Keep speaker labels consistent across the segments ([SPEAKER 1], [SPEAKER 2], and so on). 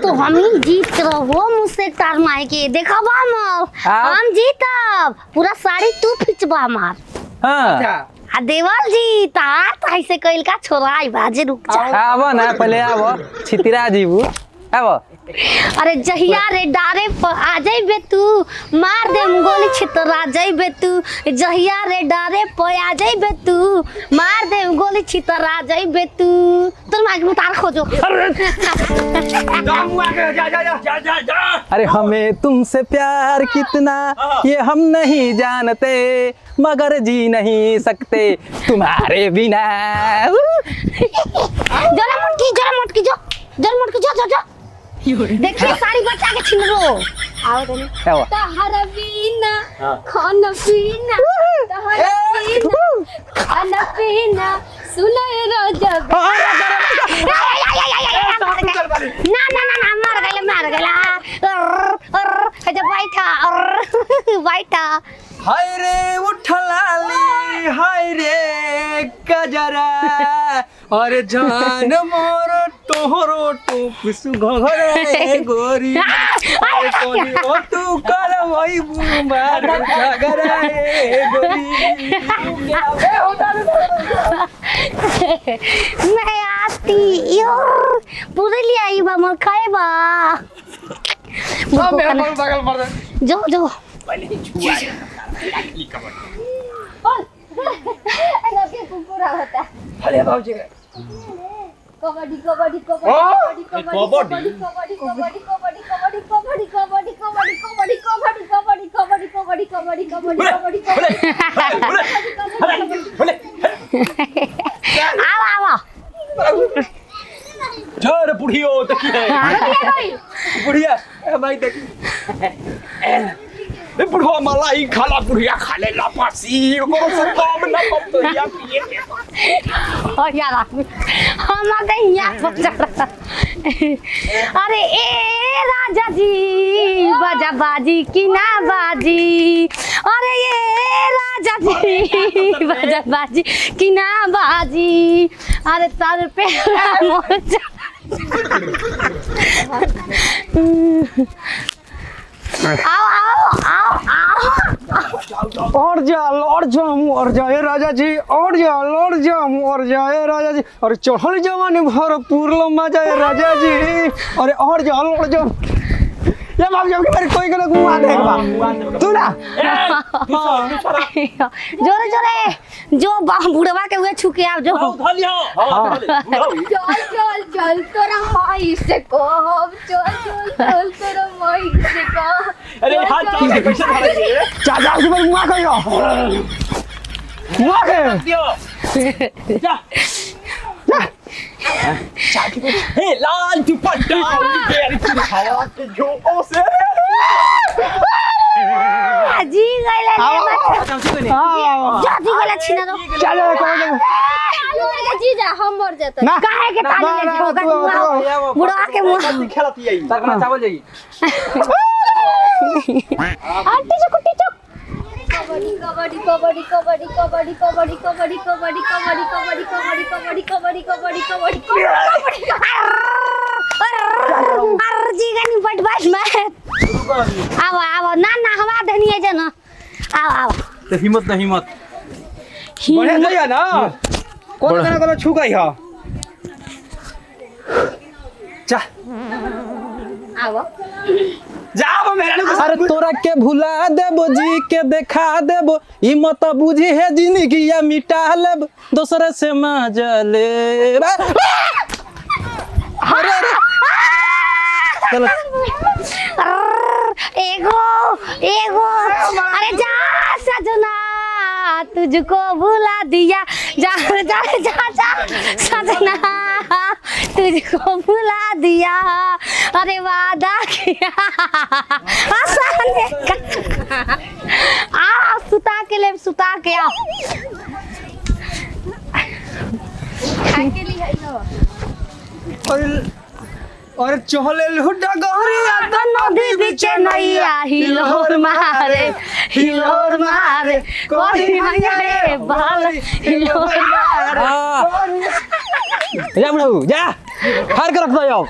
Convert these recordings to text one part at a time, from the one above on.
[SPEAKER 1] तो हम ही जीत रहो मुझसे तार मार के देखा हम जीतब पूरा साड़ी तू खिंचबा हमार।
[SPEAKER 2] हाँ
[SPEAKER 1] देवल जी तार ऐसे कइल का छोरा आई बाजे रुक जा।
[SPEAKER 2] आबो ना पहले आबो छितिरा जीबू आबो।
[SPEAKER 1] अरे जहिया रे डारे पर आ जाइबे तू मार दे गोली छितरा जाइबे तू। जहिया रे डारे पर आ जाइबे तू मार दे गोली छितरा जाइबे तू। तुम आगे उतार खोजो।
[SPEAKER 2] अरे हमें तुमसे प्यार कितना ये हम नहीं जानते मगर जी नहीं सकते तुम्हारे बिना।
[SPEAKER 1] जरा मुटकी जो देखिए साड़ी बचा के छीन लो। आओ तनी तहरा बिना खाना पीना खाना पीना सुनाए राजा। ना मार गला बैठा
[SPEAKER 2] हाय रे उठलाली हाय रे गजरा अरे जान मोर तोहरो टूप सुघरे गोरी कोनी ओ तू कर वही बुमार झगड़ा ए गोरी।
[SPEAKER 1] मैं आती यार पूरे ले आई बा मर खाए बा। जो
[SPEAKER 3] पहले छुआ लाली कबड्डी
[SPEAKER 1] अरे कुकुरा होता
[SPEAKER 3] अरे बाबूजी
[SPEAKER 1] कबड्डी कबड्डी कबड्डी कबड्डी कबड्डी कबड्डी कबड्डी कबड्डी कबड्डी कबड्डी कबड्डी कबड्डी कबड्डी कबड्डी कबड्डी कबड्डी कबड्डी आओ
[SPEAKER 3] जोर बुढ़ियो तकी है बुढ़िया ए भाई देखी ए बुढ़वा मलाई खाला बुढ़िया खाले लापासी को से काम ना पतोया पिए
[SPEAKER 1] ओ यार हम आ गए यहाँ पर। अरे ए राजा जी बाजा बाजी की ना बाजी। अरे ये राजा जी बाजा बाजी की ना बाजी। अरे सर पे मोजा आओ
[SPEAKER 2] और जा ए राजा जी और जाए राजा जी। और चढ़ल जवानी भरपूर मजा है राजा जी। अरे और जा ये बाप जब मेरे कोई के घुमा देगा तू ना
[SPEAKER 1] जोरे जो बुढ़वा के हुए छुके आओ जो
[SPEAKER 4] चल तोरा माई से कहो चल तोरा माई से कहो।
[SPEAKER 3] अरे हाथ चल के पीछे धर के
[SPEAKER 2] चाचा से मैं मुआ कहियो मुआ के
[SPEAKER 3] दियो जा हे लाल दुपट्टा तेरी खाया के जो से
[SPEAKER 1] जी गइले जी गइले छिना दो
[SPEAKER 2] चलो
[SPEAKER 4] जीजा हम मर जाते
[SPEAKER 2] ना
[SPEAKER 1] काहे के ताली ठोका बुढ़वा के मुंह
[SPEAKER 3] खेलती है
[SPEAKER 2] सरकना चावल जाई
[SPEAKER 1] आंटी जो कुट्टी चुप
[SPEAKER 4] कबड्डी कबड्डी कबड्डी कबड्डी कबड्डी कबड्डी कबड्डी कबड्डी कबड्डी कबड्डी कबड्डी कबड्डी कबड्डी कबड्डी कबड्डी
[SPEAKER 1] अरे जी गनी बटबाश में आओ ना हवा देनी है जना आओ
[SPEAKER 2] तो हिम्मत बढ़िया जाइए ना कौन गाना छू गई है जा
[SPEAKER 4] आओ
[SPEAKER 3] जाओ मेरा
[SPEAKER 2] अरे तोरा के भुला देबो जी के देखा देबो ई मत बुझी है जिंदगी या मिटा लेब दूसरे से मजा ले। अरे चलो
[SPEAKER 1] एगो अरे जा सजना तुझको भुला दिया जा सजना तुझको भुला दिया। अरे वादा किया आ सुता के ले सुता के आओ
[SPEAKER 4] के लिए है लो
[SPEAKER 2] और चहले लुटा गहरिया
[SPEAKER 1] नदी बीच नैया हिलोर मारे कोई हंगरे बाल हिलोर मारे
[SPEAKER 2] जा बुढ़ऊ जा हार कर रख दो जाओ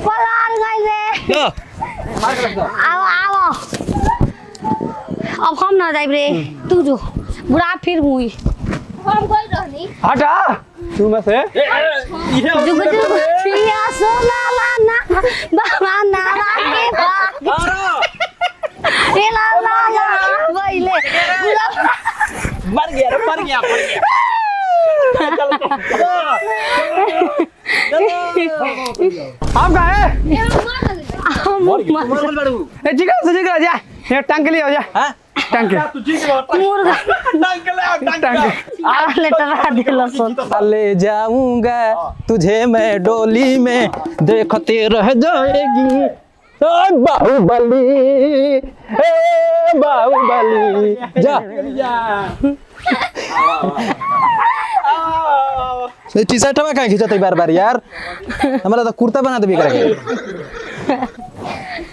[SPEAKER 1] पलार गई रे
[SPEAKER 2] लो
[SPEAKER 1] आओ आओ अब हम ना जाइब रे तू जो बुढ़ा फिर मुई
[SPEAKER 4] हम गई रहनी
[SPEAKER 2] हटा तू में से
[SPEAKER 1] जुग जुग पिया सोना लाना बाबा नावा के भाग ए ला ला ला बैले
[SPEAKER 3] मर गया
[SPEAKER 2] आप कहाँ है
[SPEAKER 4] मार लगे
[SPEAKER 2] ए जिगर से जा ये टंग के लिए हो जा
[SPEAKER 3] हां
[SPEAKER 2] टंग
[SPEAKER 1] मुर्गा
[SPEAKER 3] टंग
[SPEAKER 1] आले तरा दिलो सो
[SPEAKER 2] ले जाऊंगा तुझे मैं डोली में देखते रह जाएगी बाहुबली जा टी शर्ट में कहाँ खींचते बार बार यार हमारा तो कुर्ता बना दे करके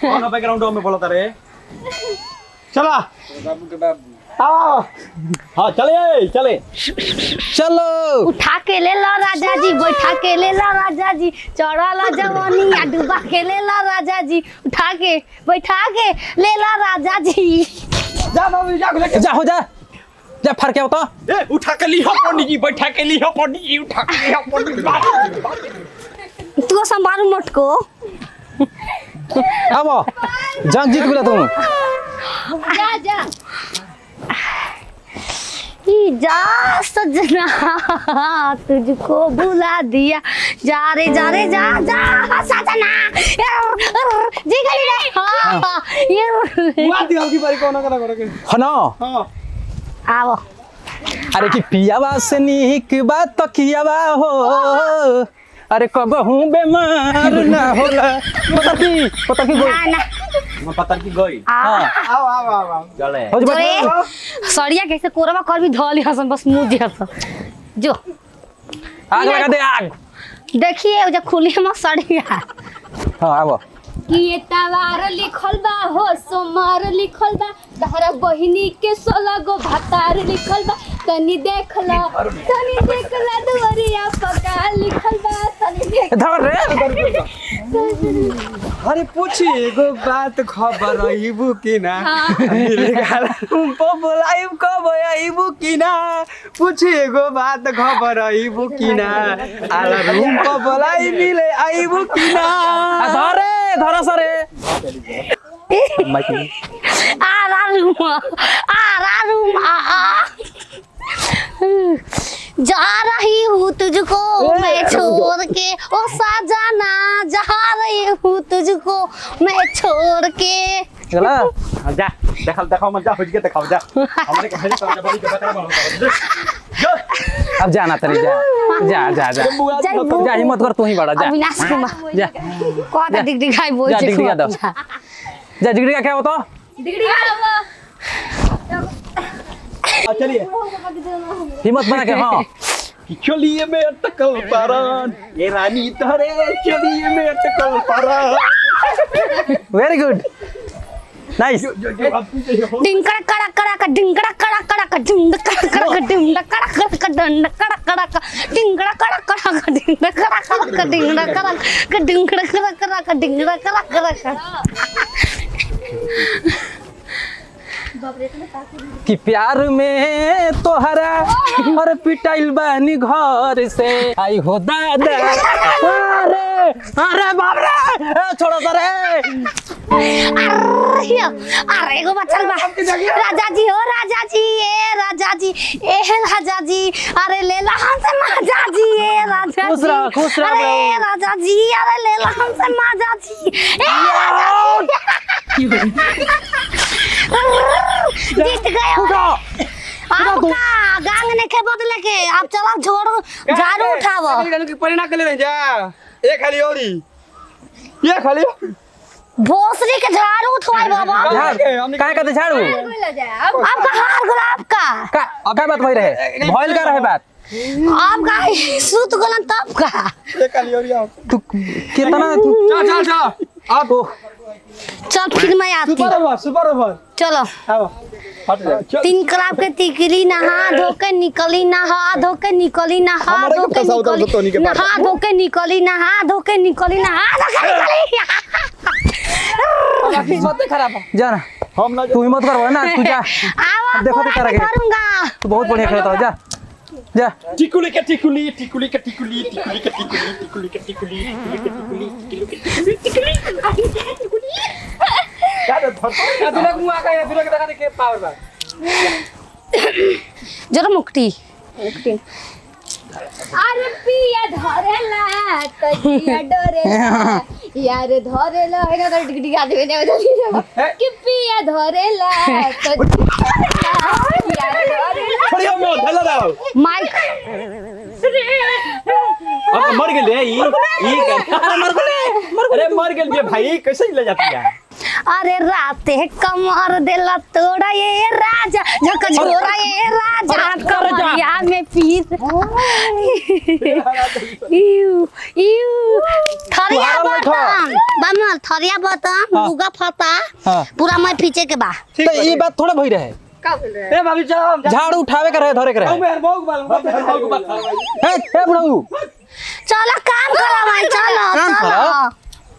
[SPEAKER 3] बैकग्राउंड में बोला था रे
[SPEAKER 2] चला
[SPEAKER 3] बाबू के बाबू
[SPEAKER 2] आओ
[SPEAKER 3] हाँ चले
[SPEAKER 2] चलो
[SPEAKER 1] उठा के ले ला राजा जी बैठा के ले ला राजा जी चढ़ा ला जवानी या डुबा के ले ला राजा जी उठा के बैठा के ले ला राजा जी
[SPEAKER 2] जा बाबू जा हो जा फर क्या होता
[SPEAKER 3] ए उठा के लिया पंडित जी बैठा के लिया पंडित जी उठा के लिया पंडित जी
[SPEAKER 1] तू संभालू मत को
[SPEAKER 2] अब जंग जीत बोला तुम
[SPEAKER 4] जा जा
[SPEAKER 1] जा सजना तुझको भुला दिया जा रे जा जा सजना जी गई रे हां ये
[SPEAKER 2] वादी हल्की बारी कोना करा करके
[SPEAKER 3] हना
[SPEAKER 2] हां
[SPEAKER 1] आओ
[SPEAKER 2] अरे कि पियावा से निक बात तो कियावा हो अरे कबहू बेमार ना होला पता की
[SPEAKER 1] ना ना
[SPEAKER 3] मैं पता की गई
[SPEAKER 2] आओ
[SPEAKER 3] चले
[SPEAKER 2] हो जा
[SPEAKER 1] अरे सड़िया कैसे कोरवा कर भी धोली हसन बस मुंह जे हसन जो
[SPEAKER 2] आग लगा दे आग
[SPEAKER 1] देखिए वो जो खुली हम सड़िया
[SPEAKER 2] हां आओ
[SPEAKER 4] कि तवार लिखल बा हो सोमवार लिखल बा तहरा बहिनी के 16 गो भातार लिखल बा तनी देख ला दुवरिया पका लिखल बा तनी देख
[SPEAKER 2] धर रे
[SPEAKER 5] अरे पूछी एगो बात खबर आइबू कि ना मेरे घर तुमको बोलाइब कब आइबू कि ना पूछी एगो बात खबर आइबू कि ना आला रूम को बोलाई मिले आइबू कि ना
[SPEAKER 2] धर सरे
[SPEAKER 1] आ जा रही हूँ तुझको मैं छोड़ के ओ साजना जा रही हूँ तुझको मैं छोड़ के
[SPEAKER 2] चला
[SPEAKER 3] जा देखो मत जा हो के दिखाओ जा हमरे कहे तो बड़ी के बता बोलो
[SPEAKER 2] अब जाना तरी जा हिम्मत कर तू ही बड़ा जा
[SPEAKER 1] अविनाश कुमार
[SPEAKER 2] जा
[SPEAKER 1] कौन डिग्री खाई बोल
[SPEAKER 2] जा डिग्री दो जा डिग्री का क्या होता
[SPEAKER 4] डिग्री आवा
[SPEAKER 3] चलिए
[SPEAKER 2] हिम्मत बना के हां
[SPEAKER 3] चलिए मैं अटकल पारान ये रानी तोरे चलिए मैं अटकल पारान
[SPEAKER 2] वेरी गुड नाइस
[SPEAKER 1] डिंकड़ा कड़ा कड़ा का डिंकड़ा कड़ा कड़ा का डिंकड़ा कड़ा का डिंकड़ा कड़ा कड़ा का डिंकड़ा कड़ा का डिंकड़ा कड़ा कड़ा का डिंकड़ा कड़ा कड़ा का डिंकड़ा कड़ा का डिंकड़ा कड़ा कड़ा का डिंकड़ा कड़ा कड़ा का
[SPEAKER 2] कि प्यार में तोहरा और पिटाइल बानी घर से आई हो दादा अरे बाप रे छोड़ो सरे
[SPEAKER 1] अरे गो बचल बा राजा जी हो राजा जी ए राजा जी ए राजा जी अरे ले ला हमसे माजा जी ए राजा जी
[SPEAKER 2] खुश रहो
[SPEAKER 1] अरे राजा जी अरे ले ला हमसे माजा जी ए राजा जी जीत गए आपका गांग ने के बदले के आप चलो छोड़ झाड़ू उठाओ
[SPEAKER 5] परिणा के ले जा एक खाली औरी ये खाली
[SPEAKER 1] भोसरी के झाड़ू उठवाई बाबा
[SPEAKER 2] काय कहते झाड़ू
[SPEAKER 4] ले जा
[SPEAKER 1] आपका हार गुलाब का
[SPEAKER 2] क्या बात भई रहे भइल का रहे बात
[SPEAKER 1] आपका सूत गलन तब का
[SPEAKER 5] एक खाली औरी आओ
[SPEAKER 2] तू कितना तू
[SPEAKER 5] चल
[SPEAKER 1] चल फिर मैं आती
[SPEAKER 5] सुपर ओवर
[SPEAKER 1] चलो
[SPEAKER 5] आओ
[SPEAKER 3] हट जा चल
[SPEAKER 1] तीन कलाब के तिकली नहा धो के निकली नहा धो के निकली नहा
[SPEAKER 3] हमारे
[SPEAKER 1] धो
[SPEAKER 3] के
[SPEAKER 1] के
[SPEAKER 3] फंसाओ तो
[SPEAKER 1] निकली
[SPEAKER 3] टोनी के पास।
[SPEAKER 1] नहा धो के निकली नहा धो के निकली नहा धो के निकली
[SPEAKER 5] मत खराब जा ना
[SPEAKER 3] हम ना
[SPEAKER 5] तू ही मत करवा ना तू जा
[SPEAKER 1] आवा
[SPEAKER 5] देखो तो
[SPEAKER 1] पूरा
[SPEAKER 5] करेंगे।
[SPEAKER 1] करूंगा
[SPEAKER 5] तू बहुत बढ़िया खेलता है जा जा
[SPEAKER 3] टिकुली के टिकुली टिकुली के टिकुली टिकुली के टिकुली टिकुली के टिकुली टिकुली के टिकुली टिकुली के टिकुली क्या धर
[SPEAKER 5] तू लोग मुंह आ गया तू लोग देखा दे के पावर बा
[SPEAKER 1] जरा मुक्ति
[SPEAKER 4] अरे पिया धरेला कहिया डरेला यार धरेला है ना तो टिकटिक आदमी ने बता कि पिया धरेला यार धरेला
[SPEAKER 3] छोड़ियो मत हेलो दाओ
[SPEAKER 1] माइक
[SPEAKER 3] अब मर गेले ई अरे मर गेल बे भाई कैसे ले जाती है
[SPEAKER 1] अरे राते कमर देला तोड़ा ये राजा झक झोरा ये राजा कमरिया में पीर यू यू थरिया बटन बमल थरिया बटन मुगा फटा
[SPEAKER 5] हाँ।
[SPEAKER 1] पूरा मैं पीछे के बा
[SPEAKER 5] तो ये बात थोड़ा भई रहे
[SPEAKER 2] ए भाभी चल
[SPEAKER 5] झाड़ू उठावे के रहे धरे के रहे
[SPEAKER 2] मेहर भोग बाल
[SPEAKER 5] ए बुढ़ऊ
[SPEAKER 1] चलो काम करो भाई चलो
[SPEAKER 5] काम
[SPEAKER 1] चलो